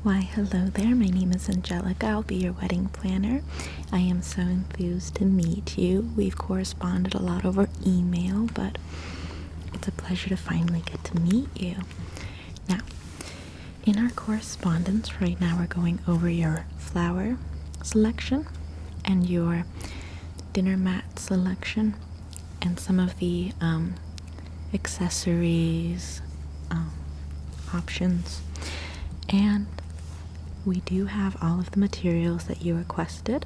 Why, hello there. My name is Angelica. I'll be your wedding planner. I am so enthused to meet you. We've corresponded a lot over email, but it's a pleasure to finally get to meet you. Now, in our correspondence right now, we're going over your flower selection and your dinner mat selection and some of the accessories options. And we do have all of the materials that you requested.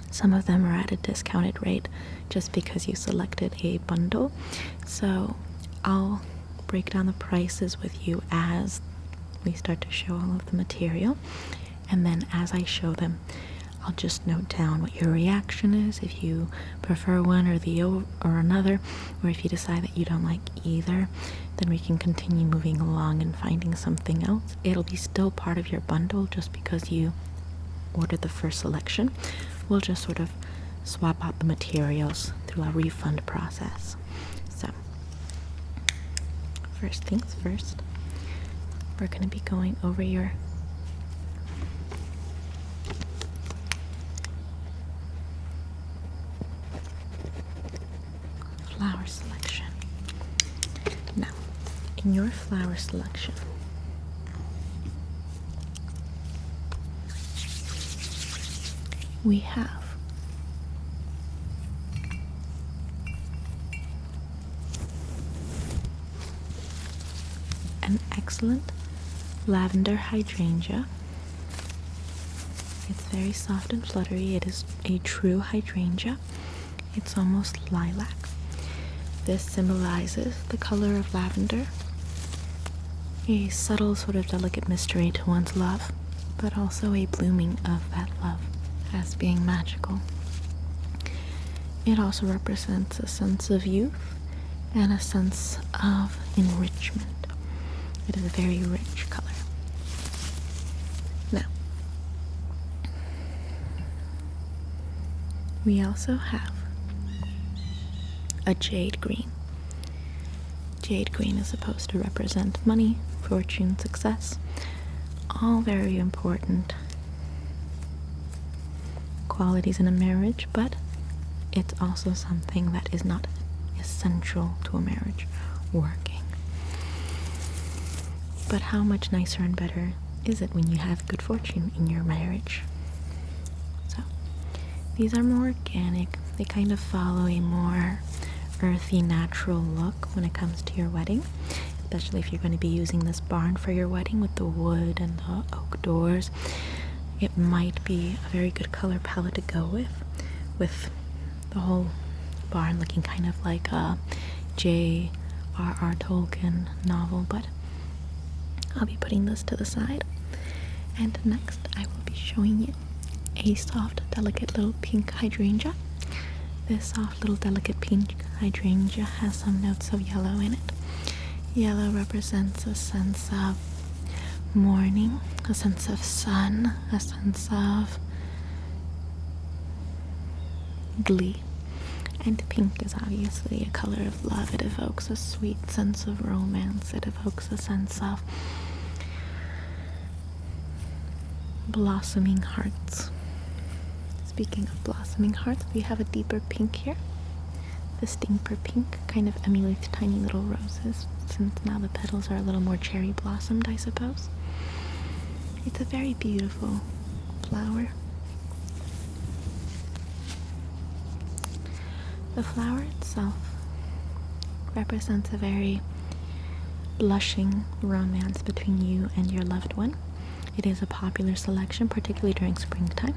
Some of them are at a discounted rate just because you selected a bundle. So I'll break down the prices with you as we start to show all of the material. And then as I show them, I'll just note down what your reaction is, if you prefer one or another, or if you decide that you don't like either, then we can continue moving along and finding something else. It'll be still part of your bundle just because you ordered the first selection. We'll just sort of swap out the materials through our refund process. So, first things first, we're going to be going over your flower selection. Now, in your flower selection, we have an excellent lavender hydrangea. It's very soft and fluttery. It is a true hydrangea. It's almost lilac. This symbolizes the color of lavender, a subtle sort of delicate mystery to one's love, but also a blooming of that love as being magical. It also represents a sense of youth and a sense of enrichment. It is a very rich color. Now, we also have a jade green. Jade green is supposed to represent money, fortune, success, all very important qualities in a marriage, but it's also something that is not essential to a marriage working. But how much nicer and better is it when you have good fortune in your marriage? So, these are more organic. They kind of follow a more earthy, natural look when it comes to your wedding, especially if you're going to be using this barn for your wedding with the wood and the oak doors. It might be a very good color palette to go with the whole barn looking kind of like a J.R.R. Tolkien novel, but I'll be putting this to the side. And next I will be showing you a soft, delicate little pink hydrangea. This soft little delicate pink hydrangea has some notes of yellow in it. Yellow represents a sense of morning, a sense of sun, a sense of glee. And pink is obviously a color of love. It evokes a sweet sense of romance. It evokes a sense of blossoming hearts. Speaking of blossoming hearts, we have a deeper pink here. This deeper pink kind of emulates tiny little roses, since now the petals are a little more cherry blossomed, I suppose. It's a very beautiful flower. The flower itself represents a very blushing romance between you and your loved one. It is a popular selection, particularly during springtime.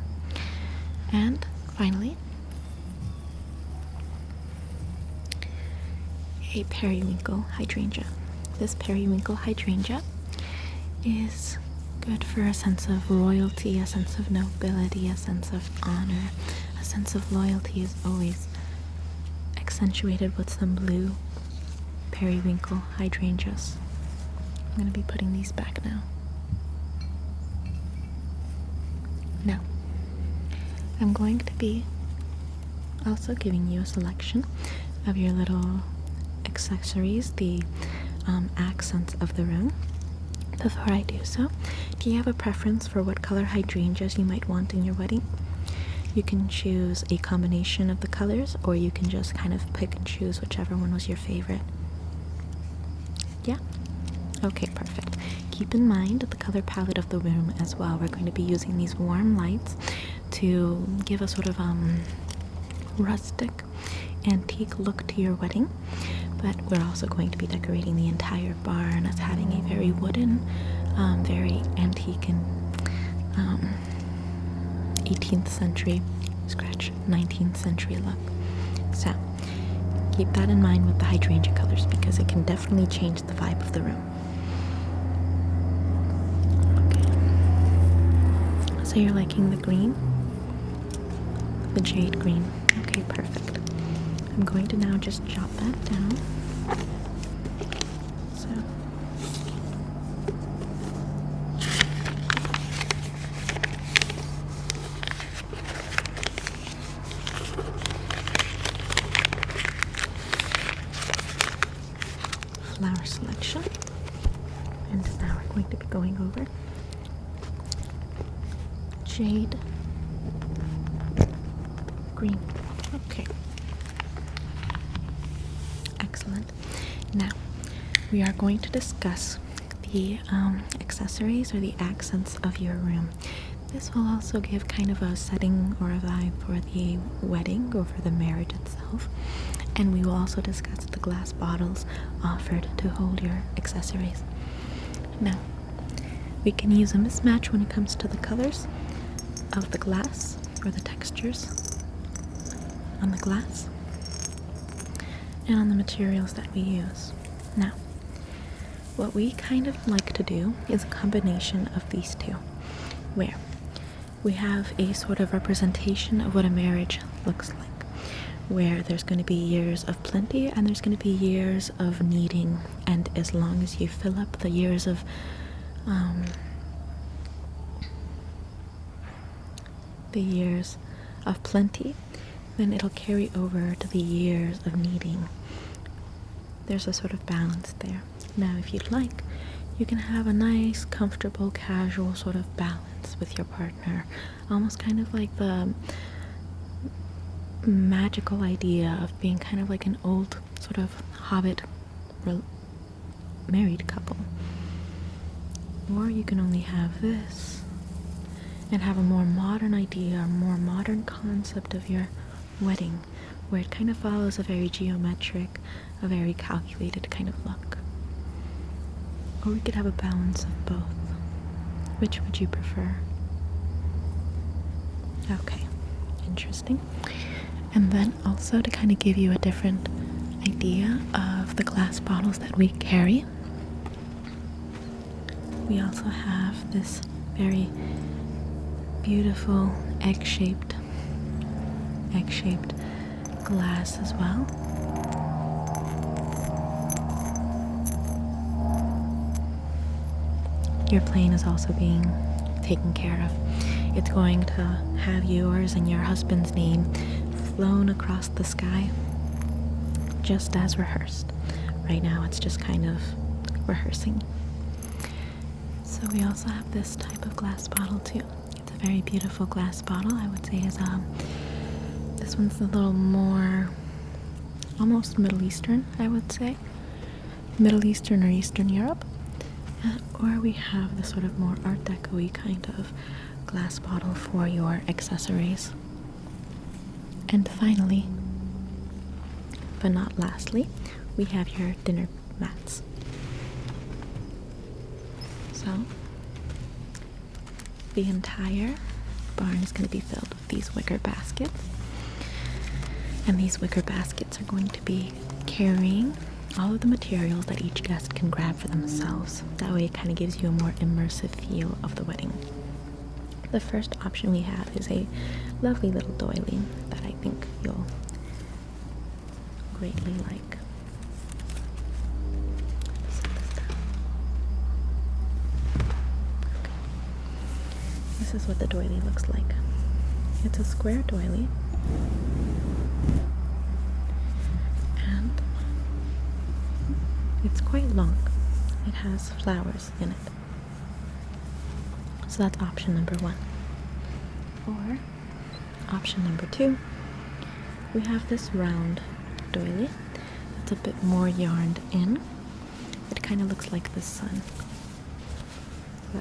And finally, a periwinkle hydrangea. This periwinkle hydrangea is good for a sense of royalty, a sense of nobility, a sense of honor. A sense of loyalty is always accentuated with some blue periwinkle hydrangeas. I'm going to be putting these back now. Now, I'm going to be also giving you a selection of your little accessories, the accents of the room. Before I do so, do you have a preference for what color hydrangeas you might want in your wedding? You can choose a combination of the colors, or you can just kind of pick and choose whichever one was your favorite. Yeah? Okay, perfect. Keep in mind the color palette of the room as well. We're going to be using these warm lights to give a sort of rustic, antique look to your wedding, but we're also going to be decorating the entire barn as having a very wooden, very antique and 18th century, 19th century look. So keep that in mind with the hydrangea colors, because it can definitely change the vibe of the room. Okay. So you're liking the green? The jade green. Okay, perfect. I'm going to now just jot that down. So flower selection, and now we're going to be going over jade green. Okay, excellent. Now we are going to discuss the accessories or the accents of your room. This will also give kind of a setting or a vibe for the wedding or for the marriage itself. And we will also discuss the glass bottles offered to hold your accessories. Now, we can use a mismatch when it comes to the colors of the glass or the textures on the glass and on the materials that we use. Now, what we kind of like to do is a combination of these two, where we have a sort of representation of what a marriage looks like, where there's going to be years of plenty and there's going to be years of needing, and as long as you fill up the years of plenty, then it'll carry over to the years of needing. There's a sort of balance there. Now, if you'd like, you can have a nice, comfortable, casual sort of balance with your partner, almost kind of like the magical idea of being kind of like an old sort of hobbit married couple. Or you can only have this and have a more modern idea, a more modern concept of your wedding, where it kind of follows a very geometric, a very calculated kind of look. Or we could have a balance of both. Which would you prefer? Okay, interesting. And then also to kind of give you a different idea of the glass bottles that we carry, we also have this very beautiful egg-shaped glass as well. Your plane is also being taken care of. It's going to have yours and your husband's name flown across the sky, just as rehearsed. Right now it's just kind of rehearsing. So we also have this type of glass bottle too. It's a very beautiful glass bottle. I would say is this one's a little more almost Middle Eastern, I would say. Middle Eastern or Eastern Europe. Or we have the sort of more Art Deco-y kind of glass bottle for your accessories. And finally, but not lastly, we have your dinner mats. So the entire barn is going to be filled with these wicker baskets. And these wicker baskets are going to be carrying all of the materials that each guest can grab for themselves. That way it kind of gives you a more immersive feel of the wedding. The first option we have is a lovely little doily that I think you'll greatly like. Set this down. Okay. This is what the doily looks like. It's a square doily. It's quite long. It has flowers in it. So that's option number 1. Or option number 2, we have this round doily. It's a bit more yarned in. It kind of looks like the sun. So,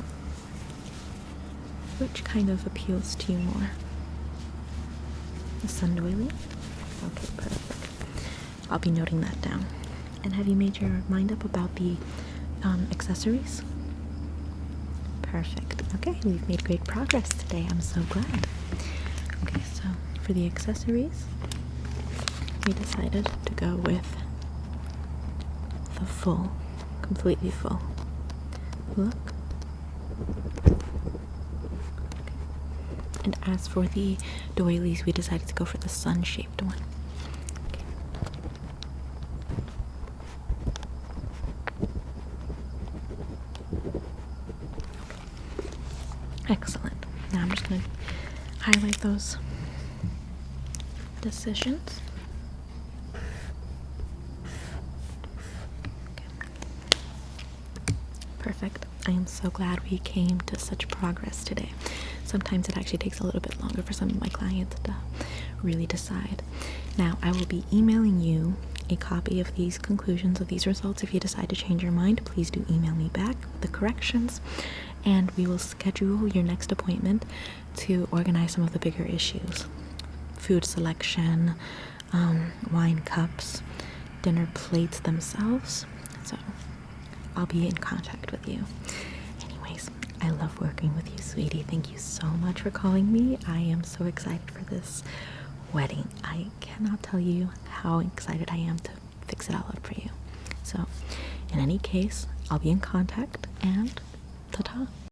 which kind of appeals to you more? The sun doily? Okay, perfect. I'll be noting that down. And have you made your mind up about the accessories? Perfect. Okay, we've made great progress today. I'm so glad. Okay, so for the accessories, we decided to go with the full, completely full look. And as for the doilies, we decided to go for the sun-shaped one. Okay. Excellent. Now I'm just going to highlight those decisions. Okay. Perfect. I am so glad we came to such progress today. Sometimes it actually takes a little bit longer for some of my clients to really decide. Now, I will be emailing you a copy of these conclusions, of these results. If you decide to change your mind, please do email me back the corrections, and we will schedule your next appointment to organize some of the bigger issues. Food selection, wine cups, dinner plates themselves. So I'll be in contact with you. Anyways, I love working with you, sweetie. Thank you so much for calling me. I am so excited for this wedding. I cannot tell you how excited I am to fix it all up for you. So, in any case, I'll be in contact, and ta-ta.